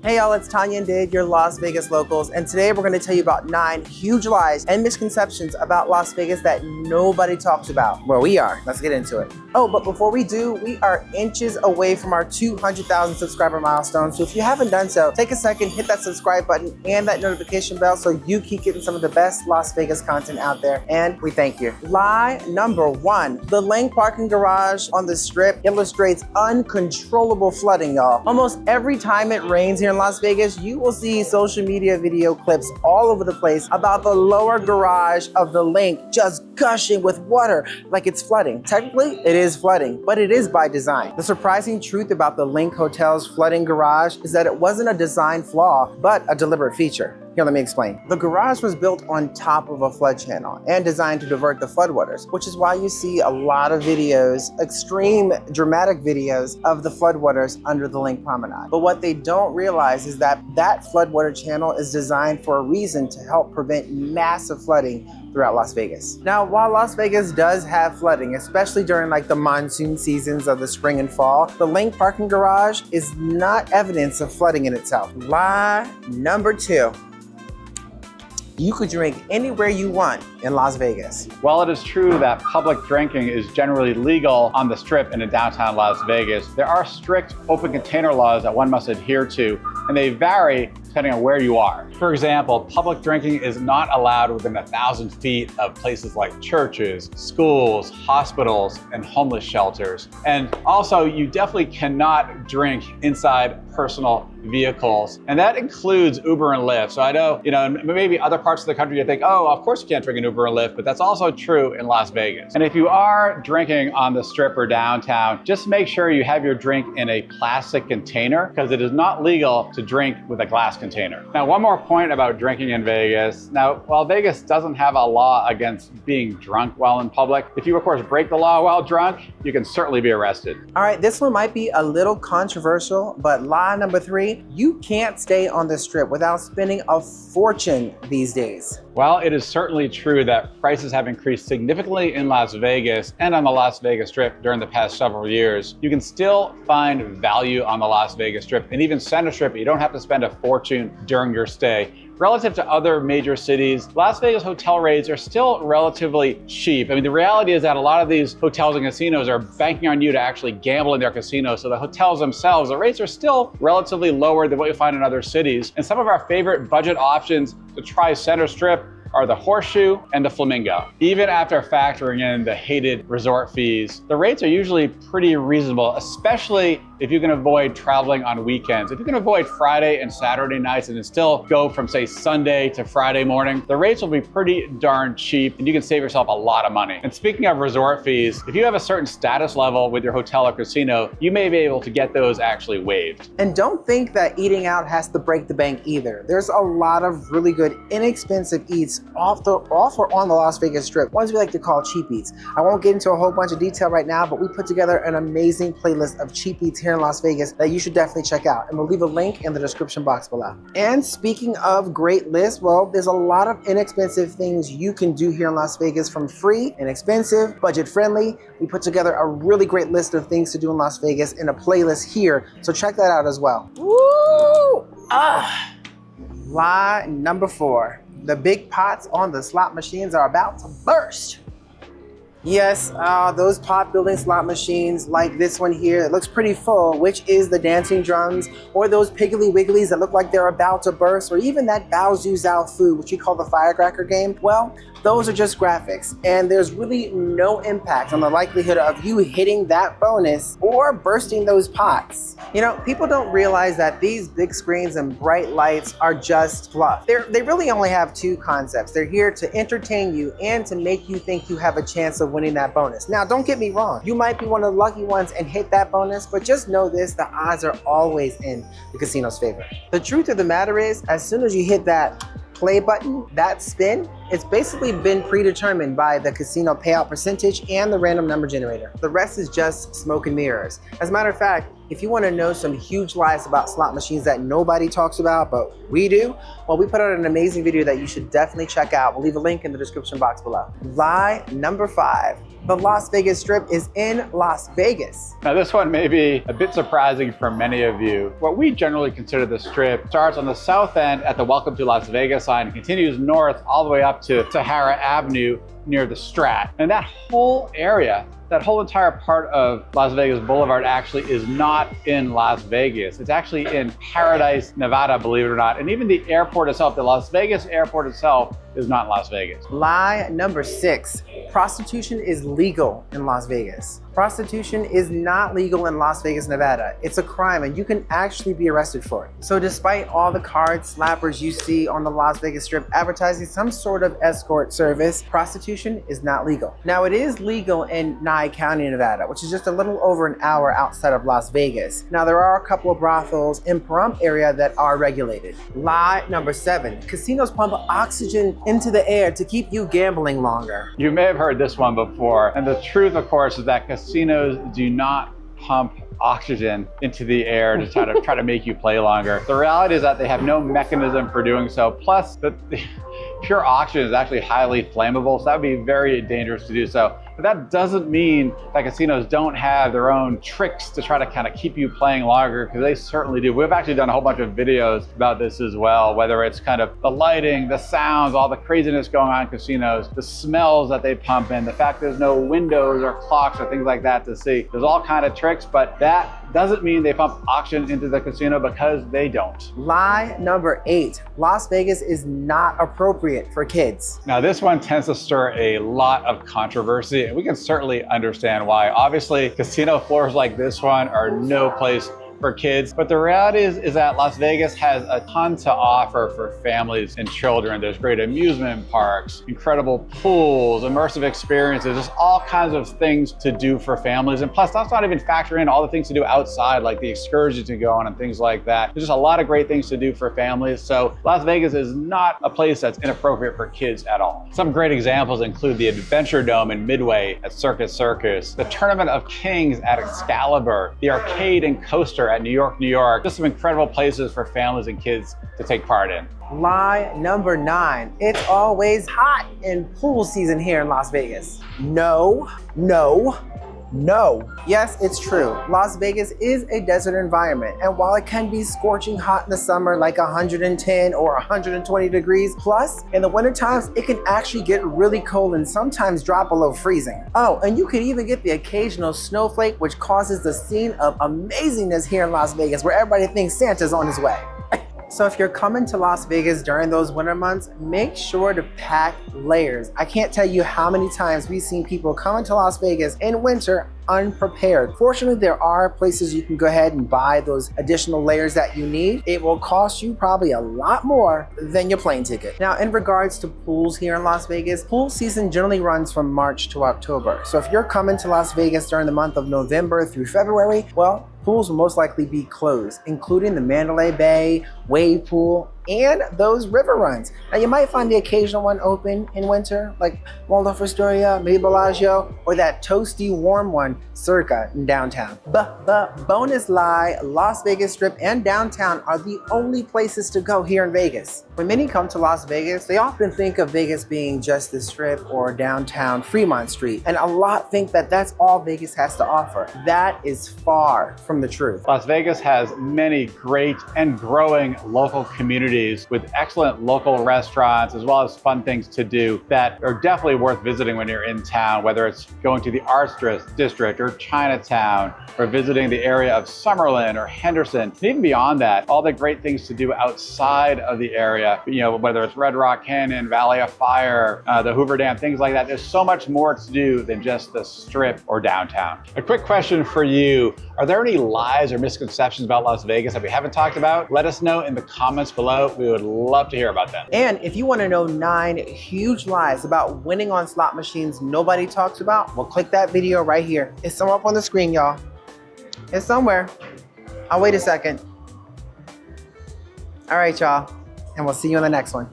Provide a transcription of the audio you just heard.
Hey y'all, it's Tanya and Dave, your Las Vegas locals, and today we're going to tell you about 9 huge lies and misconceptions about Las Vegas that nobody talks about. Well, we are. Let's get into it. Oh, but before we do, we are inches away from our 200,000 subscriber milestone, so if you haven't done so, take a second, hit that subscribe button and that notification bell so you keep getting some of the best Las Vegas content out there, and we thank you. Lie number 1. The lane parking garage on the Strip illustrates uncontrollable flooding, y'all. Almost every time it rains here in Las Vegas, you will see social media video clips all over the place about the lower garage of the link just gushing with water like it's flooding. Technically, it is flooding, but it is by design. The surprising truth about the Link Hotel's flooding garage is that it wasn't a design flaw, but a deliberate feature. Here, let me explain. The garage was built on top of a flood channel and designed to divert the floodwaters, which is why you see a lot of videos, extreme dramatic videos of the floodwaters under the Link Promenade. But what they don't realize is that that floodwater channel is designed for a reason to help prevent massive flooding throughout Las Vegas. Now, while Las Vegas does have flooding, especially during like the monsoon seasons of the spring and fall, the Link parking garage is not evidence of flooding in itself. Lie number 2. You could drink anywhere you want in Las Vegas. While it is true that public drinking is generally legal on the Strip and in downtown Las Vegas, there are strict open container laws that one must adhere to, and they vary depending on where you are. For example, public drinking is not allowed within 1,000 feet of places like churches, schools, hospitals, and homeless shelters. And also, you definitely cannot drink inside personal vehicles. And that includes Uber and Lyft. So I know, maybe other parts of the country you think, oh, of course you can't drink an Uber and Lyft, but that's also true in Las Vegas. And if you are drinking on the Strip or downtown, just make sure you have your drink in a plastic container because it is not legal to drink with a glass container. Now, one more point about drinking in Vegas. Now, while Vegas doesn't have a law against being drunk while in public, if you of course break the law while drunk, you can certainly be arrested. All right, this one might be a little controversial, but lie number 3, you can't stay on the Strip without spending a fortune these days. Well, it is certainly true that prices have increased significantly in Las Vegas and on the Las Vegas Strip during the past several years. You can still find value on the Las Vegas Strip and even Center Strip. You don't have to spend a fortune during your stay. Relative to other major cities, Las Vegas hotel rates are still relatively cheap. I mean, the reality is that a lot of these hotels and casinos are banking on you to actually gamble in their casinos. So the hotels themselves, the rates are still relatively lower than what you find in other cities. And some of our favorite budget options to try Center Strip are the Horseshoe and the Flamingo. Even after factoring in the hated resort fees, the rates are usually pretty reasonable, especially if you can avoid traveling on weekends. If you can avoid Friday and Saturday nights and then still go from, say, Sunday to Friday morning, the rates will be pretty darn cheap and you can save yourself a lot of money. And speaking of resort fees, if you have a certain status level with your hotel or casino, you may be able to get those actually waived. And don't think that eating out has to break the bank either. There's a lot of really good, inexpensive eats off or on the Las Vegas Strip, ones we like to call cheap eats. I won't get into a whole bunch of detail right now, but we put together an amazing playlist of cheap eats here in Las Vegas that you should definitely check out, and we'll leave a link in the description box below. And speaking of great lists, well, there's a lot of inexpensive things you can do here in Las Vegas, from free, inexpensive, budget friendly. We put together a really great list of things to do in Las Vegas in a playlist here, so check that out as well. Woo! Lie number 4. The big pots on the slot machines are about to burst. Yes, those pot building slot machines like this one here, it looks pretty full, which is the dancing drums, or those Piggly Wigglies that look like they're about to burst, or even that Bao Zhu Zhao Fu, which we call the firecracker game. Well, those are just graphics, and there's really no impact on the likelihood of you hitting that bonus or bursting those pots. You know, people don't realize that these big screens and bright lights are just fluff. They really only have 2 concepts. They're here to entertain you and to make you think you have a chance of winning that bonus. Now, don't get me wrong. You might be one of the lucky ones and hit that bonus, but just know this, the odds are always in the casino's favor. The truth of the matter is, as soon as you hit that play button, that spin, it's basically been predetermined by the casino payout percentage and the random number generator. The rest is just smoke and mirrors. As a matter of fact, if you want to know some huge lies about slot machines that nobody talks about, but we do, well, we put out an amazing video that you should definitely check out. We'll leave a link in the description box below. Lie number 5. The Las Vegas Strip is in Las Vegas. Now this one may be a bit surprising for many of you. What we generally consider the Strip starts on the south end at the Welcome to Las Vegas sign and continues north all the way up to Sahara Avenue near the Strat. And that whole area, that whole entire part of Las Vegas Boulevard actually is not in Las Vegas. It's actually in Paradise, Nevada, believe it or not. And even the airport itself, the Las Vegas airport itself, is not Las Vegas. Lie number 6, prostitution is legal in Las Vegas. Prostitution is not legal in Las Vegas, Nevada. It's a crime and you can actually be arrested for it. So despite all the card slappers you see on the Las Vegas Strip advertising some sort of escort service, prostitution is not legal. Now it is legal in Nye County, Nevada, which is just a little over an hour outside of Las Vegas. Now there are a couple of brothels in Pahrump area that are regulated. Lie number 7, casinos pump oxygen into the air to keep you gambling longer. You may have heard this one before, and the truth, of course, is that casinos do not pump oxygen into the air to try to make you play longer. The reality is that they have no mechanism for doing so. Plus, the pure oxygen is actually highly flammable, so that would be very dangerous to do so. But that doesn't mean that casinos don't have their own tricks to try to kind of keep you playing longer, because they certainly do. We've actually done a whole bunch of videos about this as well, whether it's kind of the lighting, the sounds, all the craziness going on in casinos, the smells that they pump in, the fact there's no windows or clocks or things like that to see. There's all kind of tricks, but that doesn't mean they pump oxygen into the casino, because they don't. Lie number 8, Las Vegas is not appropriate for kids. Now this one tends to stir a lot of controversy, and we can certainly understand why. Obviously, casino floors like this one are no place for kids. But the reality is that Las Vegas has a ton to offer for families and children. There's great amusement parks, incredible pools, immersive experiences, just all kinds of things to do for families. And plus, that's not even factoring in all the things to do outside, like the excursions to go on and things like that. There's just a lot of great things to do for families. So Las Vegas is not a place that's inappropriate for kids at all. Some great examples include the Adventure Dome in Midway at Circus Circus, the Tournament of Kings at Excalibur, the Arcade and Coaster at New York, New York. Just some incredible places for families and kids to take part in. Lie number 9, it's always hot in pool season here in Las Vegas. No, no, no. Yes, it's true. Las Vegas is a desert environment, and while it can be scorching hot in the summer, like 110 or 120 degrees plus, in the winter times, it can actually get really cold and sometimes drop below freezing. Oh, and you could even get the occasional snowflake, which causes the scene of amazingness here in Las Vegas, where everybody thinks Santa's on his way. So if you're coming to Las Vegas during those winter months, make sure to pack layers. I can't tell you how many times we've seen people coming to Las Vegas in winter unprepared. Fortunately, there are places you can go ahead and buy those additional layers that you need. It will cost you probably a lot more than your plane ticket. Now, in regards to pools here in Las Vegas, pool season generally runs from March to October. So if you're coming to Las Vegas during the month of November through February, well, pools will most likely be closed, including the Mandalay Bay, Wave Pool, and those river runs. Now you might find the occasional one open in winter, like Waldorf Astoria, maybe Bellagio, or that toasty warm one, Circa in downtown. But bonus lie, Las Vegas Strip and downtown are the only places to go here in Vegas. When many come to Las Vegas, they often think of Vegas being just the Strip or downtown Fremont Street, and a lot think that that's all Vegas has to offer. That is far from the truth. Las Vegas has many great and growing local communities with excellent local restaurants, as well as fun things to do that are definitely worth visiting when you're in town, whether it's going to the Arts District or Chinatown, or visiting the area of Summerlin or Henderson. And even beyond that, all the great things to do outside of the area, you know, whether it's Red Rock Canyon, Valley of Fire, the Hoover Dam, things like that. There's so much more to do than just the Strip or downtown. A quick question for you. Are there any lies or misconceptions about Las Vegas that we haven't talked about? Let us know in the comments below. We would love to hear about them. And if you want to know 9 huge lies about winning on slot machines nobody talks about, well, click that video right here. It's somewhere up on the screen, y'all. It's somewhere. I'll wait a second. All right, y'all. And we'll see you in the next one.